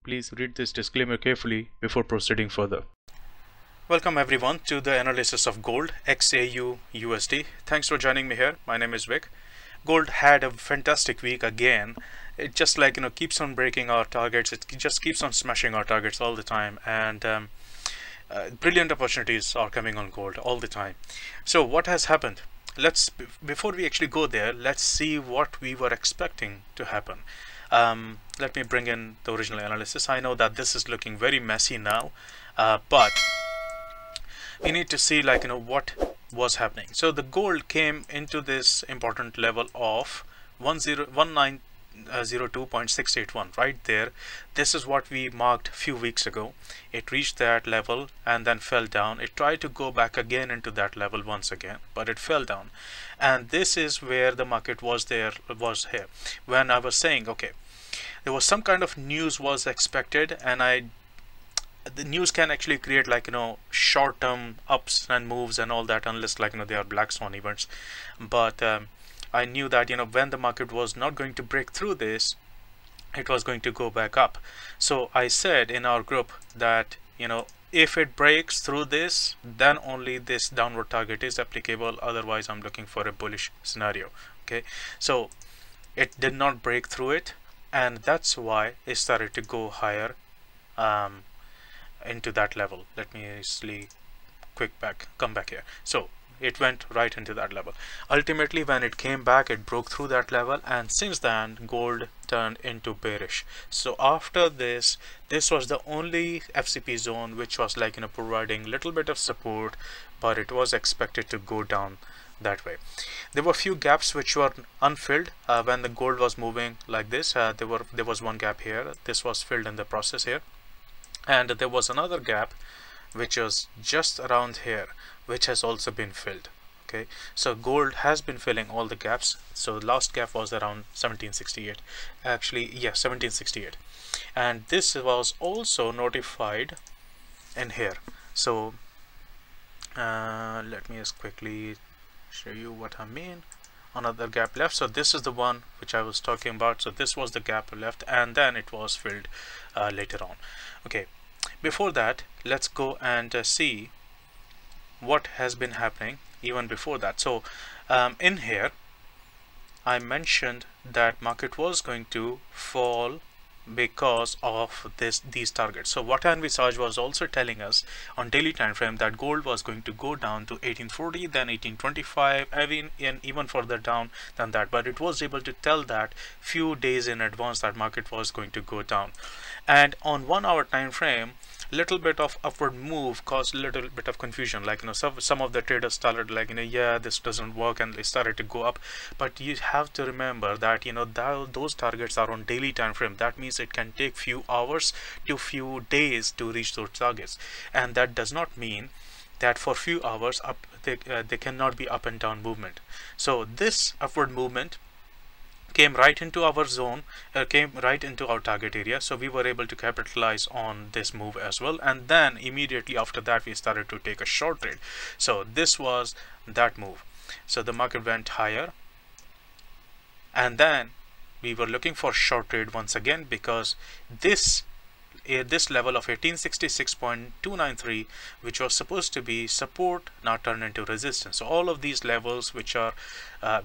Please read this disclaimer carefully before proceeding further. Welcome everyone to the analysis of gold, XAUUSD. Thanks for joining me here. My name is Vic. Gold had a fantastic week again. It just keeps on breaking our targets. It just keeps on smashing our targets all the time, and brilliant opportunities are coming on gold all the time. So what has happened? Before we actually go there, let's see what we were expecting to happen. Let me bring in the original analysis. I know that this is looking very messy now, but we need to see what was happening. So the gold came into this important level of 1902.681 right there. This is what we marked a few weeks ago. It reached that level and then fell down. It tried to go back again into that level once again, but it fell down. And this is where the market was here when I was saying, okay, there was some kind of news was expected, and the news can actually create short-term ups and moves and all that, unless they are black swan events. But I knew that when the market was not going to break through this, it was going to go back up. So I said in our group that if it breaks through this, then only this downward target is applicable. Otherwise, I'm looking for a bullish scenario. Okay, so it did not break through it, and that's why it started to go higher into that level. Let me easily come back here. So it went right into that level. Ultimately, when it came back, it broke through that level, and since then gold turned into bearish. So after this was the only FCP zone which was providing little bit of support, but it was expected to go down that way. There were few gaps which were unfilled when the gold was moving like this. There was one gap here. This was filled in the process here, and there was another gap which was just around here, which has also been filled. Okay, so gold has been filling all the gaps. So the last gap was around 1768, actually, yeah, 1768, and this was also notified in here. So let me just quickly show you what I mean. Another gap left. So this is the one which I was talking about. So this was the gap left, and then it was filled later on. Okay, before that, let's go and see what has been happening even before that. So in here I mentioned that market was going to fall because of these targets. So VATA Envisage was also telling us on daily time frame that gold was going to go down to 1840, then 1825, and even further down than that, but it was able to tell that few days in advance that market was going to go down. And on 1 hour time frame, little bit of upward move caused a little bit of confusion. Some of the traders started yeah, this doesn't work, and they started to go up. But you have to remember that those targets are on daily time frame. That means it can take few hours to few days to reach those targets, and that does not mean that for few hours they cannot be up and down movement. So this upward movement came right into our zone, came right into our target area, so we were able to capitalize on this move as well. And then immediately after that, we started to take a short trade. So this was that move. So the market went higher, and then we were looking for short trade once again, because this level of 1866.293, which was supposed to be support, now turned into resistance. So all of these levels which are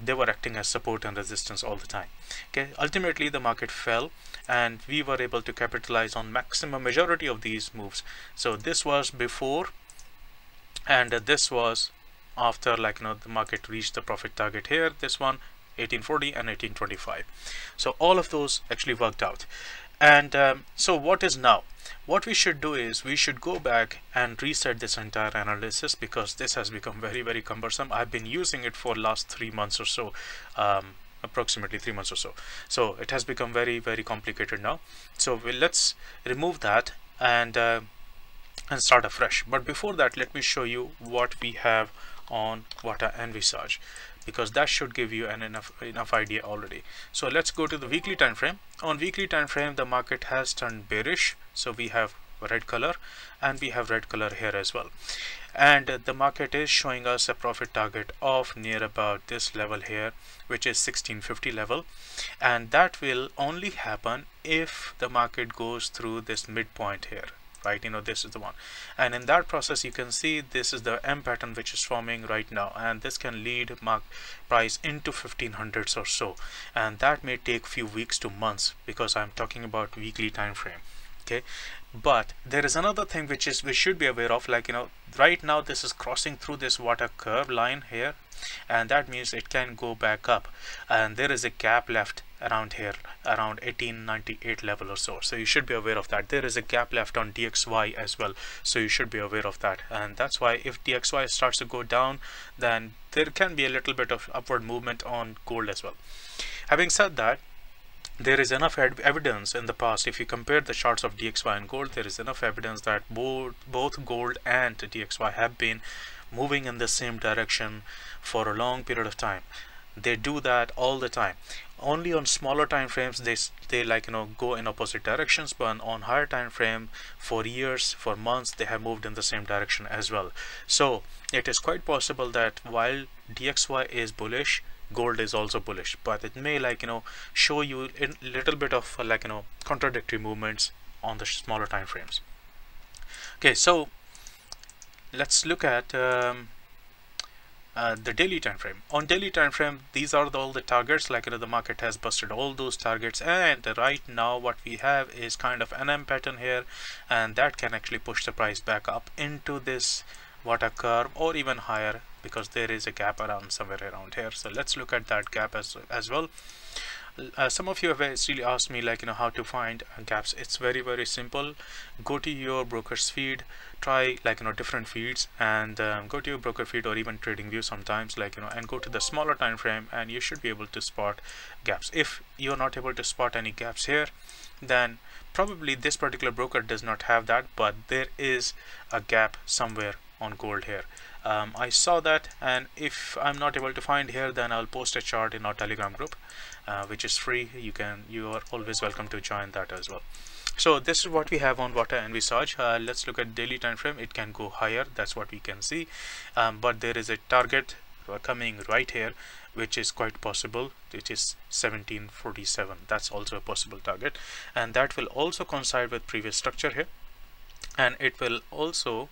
they were acting as support and resistance all the time. Okay, ultimately the market fell, and we were able to capitalize on maximum majority of these moves. So this was before, and this was after the market reached the profit target here, this one 1840 and 1825. So all of those actually worked out. And so what is now? What we should do is we should go back and reset this entire analysis, because this has become very, very cumbersome. I've been using it for last 3 months or so, approximately 3 months or so. So it has become very, very complicated now. So let's remove that and start afresh. But before that, let me show you what we have on VATA Envisage, because that should give you an enough idea already. So let's go to the weekly time frame. On weekly time frame, the market has turned bearish. So we have red color, and we have red color here as well. And the market is showing us a profit target of near about this level here, which is 1650 level, and that will only happen if the market goes through this midpoint here, right? This is the one, and in that process you can see this is the M pattern which is forming right now, and this can lead price into 1500s or so, and that may take few weeks to months because I'm talking about weekly time frame. Okay, but there is another thing which we should be aware of, like right now this is crossing through this VATA curve line here, and that means it can go back up, and there is a gap left around here, around 1898 level or so. So you should be aware of that. There is a gap left on DXY as well, so you should be aware of that. And that's why if DXY starts to go down, then there can be a little bit of upward movement on gold as well. Having said that, there is enough evidence in the past. If you compare the charts of DXY and gold, there is enough evidence that both gold and DXY have been moving in the same direction for a long period of time. They do that all the time. Only on smaller time frames they like go in opposite directions, but on higher time frame, for years, for months, they have moved in the same direction as well. So it is quite possible that while DXY is bullish, gold is also bullish, but it may show you a little bit of contradictory movements on the smaller time frames. Okay, so let's look at the daily time frame. On daily time frame, these are all the targets. The market has busted all those targets, and right now what we have is kind of an M pattern here, and that can actually push the price back up into this VATA curve or even higher, because there is a gap around somewhere around here. So let's look at that gap as well. Some of you have really asked me how to find gaps. It's very simple. Go to your broker's feed, try different feeds, and go to your broker feed or even TradingView sometimes, and go to the smaller time frame, and you should be able to spot gaps. If you're not able to spot any gaps here, then probably this particular broker does not have that, but there is a gap somewhere on gold here. I saw that, and if I'm not able to find here, then I'll post a chart in our Telegram group, which is free. You are always welcome to join that as well. So this is what we have on VATA Envisage. Let's look at daily time frame. It can go higher, that's what we can see, but there is a target coming right here, which is quite possible. It is 1747. That's also a possible target, and that will also coincide with previous structure here, and it will also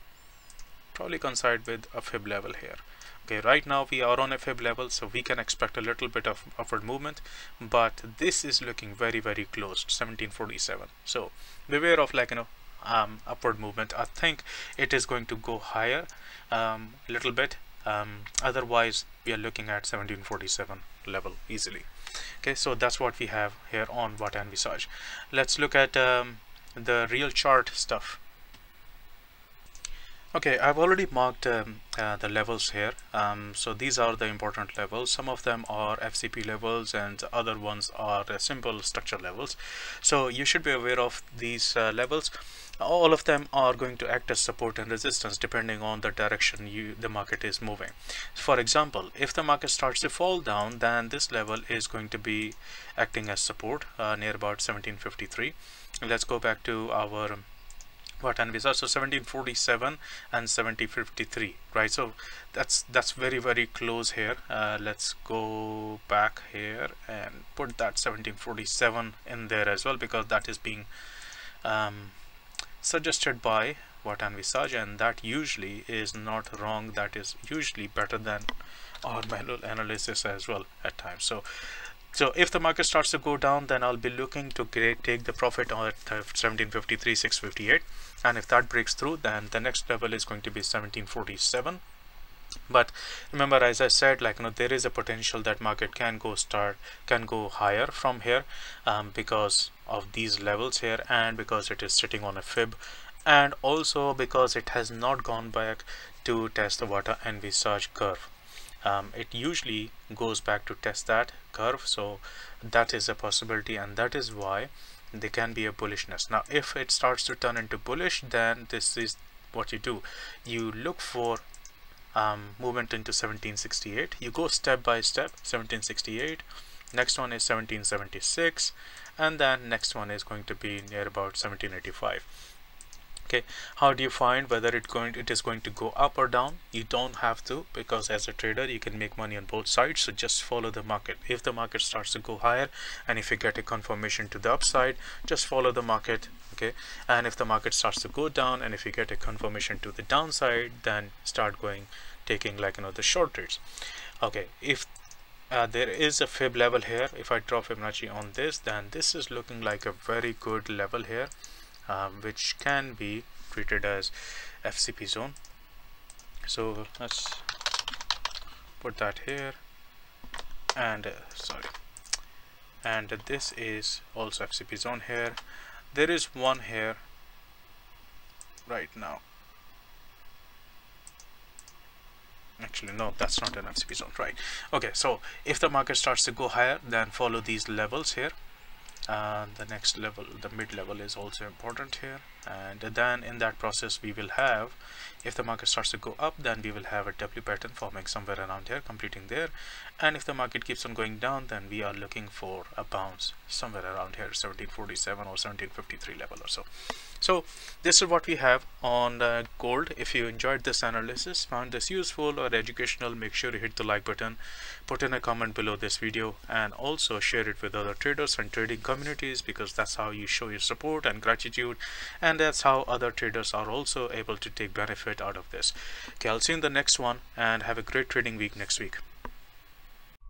probably coincide with a fib level here. Okay, right now we are on a fib level, so we can expect a little bit of upward movement, but this is looking very close to 1747. So beware of upward movement. I think it is going to go higher a little bit, otherwise we are looking at 1747 level easily. Okay, so that's what we have here on VATA Envisage. Let's look at the real chart stuff. Okay, I've already marked the levels here. So these are the important levels. Some of them are FCP levels, and other ones are simple structure levels. So you should be aware of these levels. All of them are going to act as support and resistance depending on the direction the market is moving. For example, if the market starts to fall down, then this level is going to be acting as support near about 1753. Let's go back to our VATA Envisage. So 1747 and 1753, right? So that's very close here. Let's go back here and put that 1747 in there as well, because that is being suggested by VATA Envisage, and that usually is not wrong. That is usually better than our manual analysis as well at times. So if the market starts to go down, then I'll be looking to take the profit on 1753, 658, and if that breaks through, then the next level is going to be 1747. But remember, as I said, there is a potential that market can go higher from here, because of these levels here, and because it is sitting on a fib, and also because it has not gone back to test the VATA Envisage curve. It usually goes back to test that curve, so that is a possibility, and that is why there can be a bullishness. Now if it starts to turn into bullish, then this is what you do. You look for movement into 1768. You go step by step. 1768, next one is 1776, and then next one is going to be near about 1785. Okay, how do you find whether it is going to go up or down? You don't have to, because as a trader you can make money on both sides. So just follow the market. If the market starts to go higher and if you get a confirmation to the upside, just follow the market. Okay, and if the market starts to go down and if you get a confirmation to the downside, then start taking like the short trades. Okay, if there is a fib level here, if I draw Fibonacci on this, then this is looking like a very good level here, which can be treated as FCP zone. So let's put that here, and and this is also FCP zone here. There is one here right now. Actually, no, that's not an FCP zone, right? Okay, so if the market starts to go higher, then follow these levels here. The next level, the mid level, is also important here, and then in that process we will have, if the market starts to go up, then we will have a W pattern forming somewhere around here, completing there, and if the market keeps on going down, then we are looking for a bounce somewhere around here, 1747 or 1753 level or so. So this is what we have on gold. If you enjoyed this analysis, found this useful or educational, make sure you hit the like button, put in a comment below this video, and also share it with other traders and trading communities, because that's how you show your support and gratitude, and that's how other traders are also able to take benefit out of this. Okay, I'll see you in the next one, and have a great trading week next week.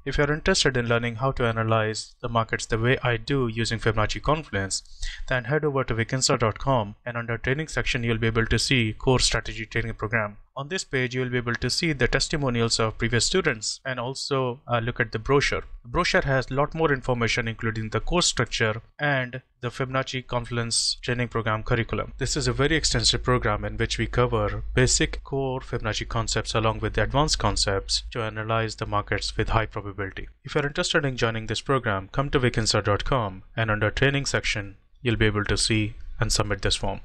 If you're interested in learning how to analyze the markets the way I do using Fibonacci Confluence, then head over to Wikinsa.com, and under training section you'll be able to see Core Strategy Training Program. On this page you'll be able to see the testimonials of previous students, and also look at the brochure. The brochure has a lot more information, including the course structure and the Fibonacci Confluence Training Program curriculum. This is a very extensive program in which we cover basic core Fibonacci concepts along with the advanced concepts to analyze the markets with high probability. If you're interested in joining this program, come to Wikinsa.com, and under training section you'll be able to see and submit this form.